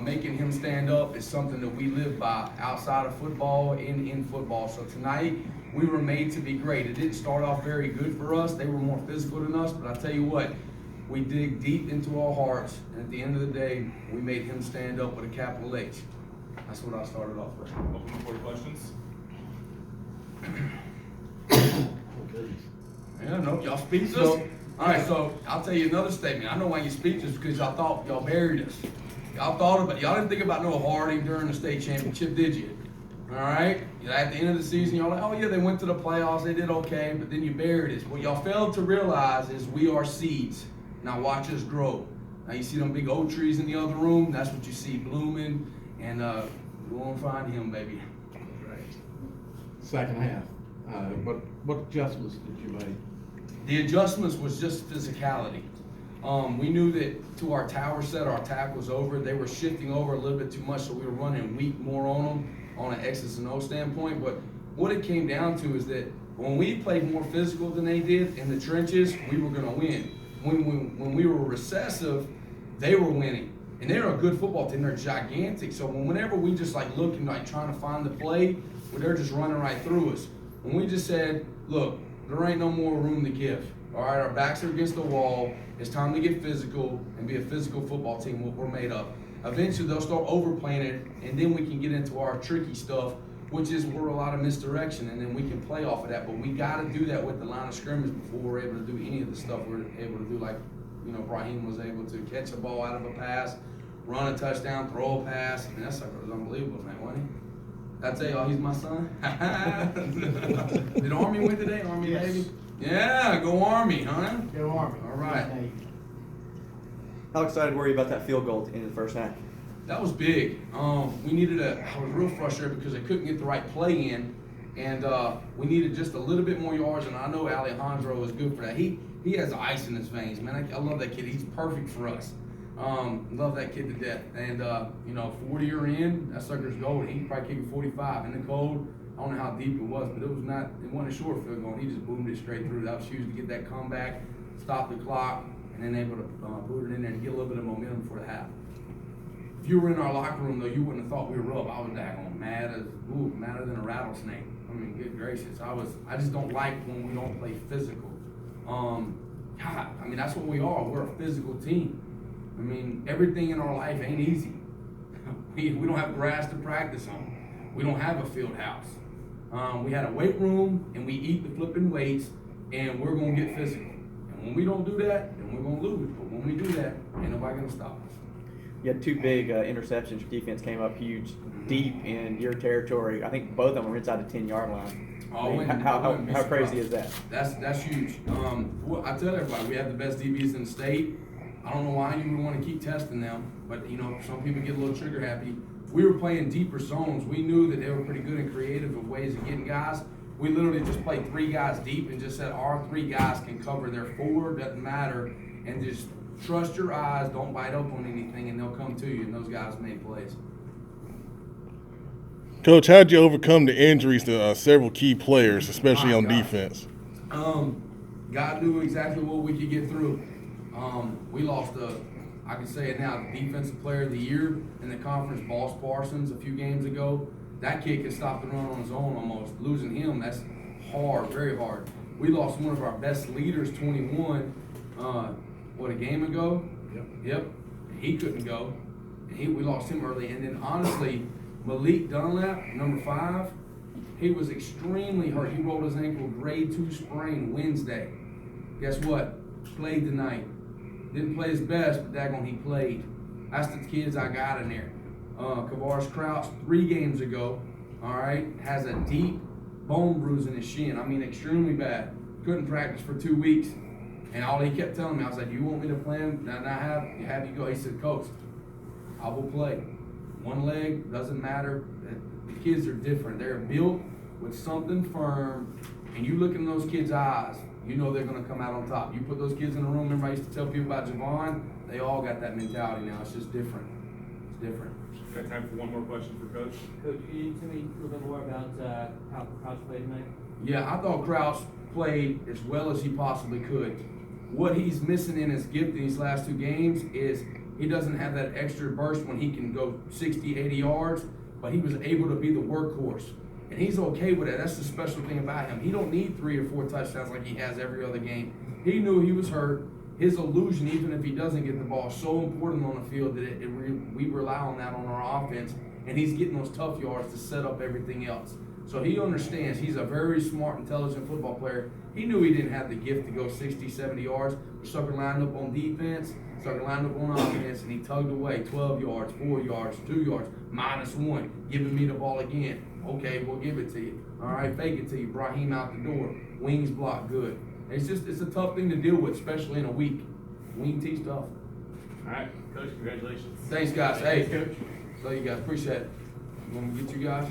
making him stand up is something that we live by outside of football and in football. So tonight, we were made to be great. It didn't start off very good for us. They were more physical than us, but I tell you what, we dig deep into our hearts, and at the end of the day, we made him stand up with a capital H. That's what I started off with. Open for questions. Yeah, no, y'all speechless? So, all right, so I'll tell you another statement. I know why you're speechless, because y'all thought y'all buried us. Y'all thought about it. Y'all didn't think about Noah Harding during the state championship, did you? All right? At the end of the season, y'all like, oh yeah, they went to the playoffs, they did okay, but then you buried us. What y'all failed to realize is we are seeds. Now watch us grow. Now you see them big oak trees in the other room, that's what you see blooming, and we're gonna find him, baby. right. Second half, what adjustments did you make? The adjustments was just physicality. We knew that to our tower set, our attack was over. They were shifting over a little bit too much, so we were running weak more on them on an X's and O standpoint. But what it came down to is that when we played more physical than they did in the trenches, we were going to win. When we were recessive, they were winning. And they're a good football team. They're gigantic. So whenever we just like looking, like trying to find the play, well, they're just running right through us. When we just said, look, there ain't no more room to give. All right, our backs are against the wall. It's time to get physical and be a physical football team, what we're made of. Eventually, they'll start overplaying it, and then we can get into our tricky stuff, which is where a lot of misdirection, and then we can play off of that. But we got to do that with the line of scrimmage before we're able to do any of the stuff we're able to do, like, you know, Brahim was able to catch a ball out of a pass, run a touchdown, throw a pass. I mean, that sucker was unbelievable, man, wasn't he? I tell y'all, he's my son. Did Army win today? Army, Yes. baby? Yeah, go Army, huh? Go Army. All right. How excited were you about that field goal in the first half? That was big. We needed I was real frustrated because they couldn't get the right play in, and we needed just a little bit more yards, and I know Alejandro is good for that. He has ice in his veins, man. I love that kid. He's perfect for us. Love that kid to death. And, 40 or in, that sucker's golden. He could probably kick it 45 in the cold. I don't know how deep it was, but it wasn't a short field goal. He just boomed it straight through. That was huge to get that comeback, stop the clock, and then able to boot it in there and get a little bit of momentum for the half. If you were in our locker room, though, you wouldn't have thought we were up. I was daggone madder than a rattlesnake. I mean, good gracious. I just don't like when we don't play physical. God, I mean, that's what we are. We're a physical team. I mean, everything in our life ain't easy. We don't have grass to practice on. We don't have a field house. We had a weight room, and we eat the flipping weights, and we're going to get physical. And when we don't do that, then we're going to lose. But when we do that, ain't nobody going to stop us. You had two big interceptions. Your defense came up huge, deep in your territory. I think both of them were inside the 10-yard line. How crazy is that? That's huge. I tell everybody, we have the best DBs in the state. I don't know why you would want to keep testing them, but some people get a little trigger happy. We were playing deeper zones. We knew that they were pretty good and creative with ways of getting guys. We literally just played 3 guys deep and just said our 3 guys can cover their 4, doesn't matter, and just trust your eyes, don't bite up on anything, and they'll come to you, and those guys made plays. Coach, how'd you overcome the injuries to several key players, especially on defense? God knew exactly what we could get through. We lost I can say it now, the defensive player of the year in the conference, Boss Parsons, a few games ago. That kid could stop the run on his own almost. Losing him, that's hard, very hard. We lost one of our best leaders, 21, a game ago? Yep. He couldn't go. We lost him early. And then honestly, Malik Dunlap, number 5, he was extremely hurt. He rolled his ankle, grade 2 sprain Wednesday. Guess what? Played tonight. Didn't play his best, but daggone, he played. That's the kids I got in there. Kavaris Crouch, 3 games ago, all right, has a deep bone bruise in his shin. I mean, extremely bad. Couldn't practice for 2 weeks. And all he kept telling me, I was like, you want me to play him? And I have you go. He said, Coach, I will play. One leg, doesn't matter. The kids are different. They're built with something firm, and you look in those kids' eyes, you know they're going to come out on top. You put those kids in a room, remember I used to tell people about Javon? They all got that mentality now. It's just different. It's different. Got time for one more question for Coach. Coach, can you tell me a little bit more about how Crouch played tonight? Yeah, I thought Crouch played as well as he possibly could. What he's missing in his gift in these last 2 games is He doesn't have that extra burst when he can go 60, 80 yards, but he was able to be the workhorse. And he's okay with that. That's the special thing about him. He don't need 3 or 4 touchdowns like he has every other game. He knew he was hurt. His illusion, even if he doesn't get the ball, is so important on the field that we rely on that on our offense. And he's getting those tough yards to set up everything else. So he understands. He's a very smart, intelligent football player. He knew he didn't have the gift to go 60, 70 yards. Sucker lined up on defense, Sucker lined up on offense, and he tugged away 12 yards, 4 yards, 2 yards, -1, giving me the ball again. Okay, we'll give it to you. All right, fake it to you. Brahim out the door. Wings block good. It's a tough thing to deal with, especially in a week. Wing T stuff. All right, Coach, congratulations. Thanks, guys. Hey, Coach. so you guys appreciate it. You want me to get you guys?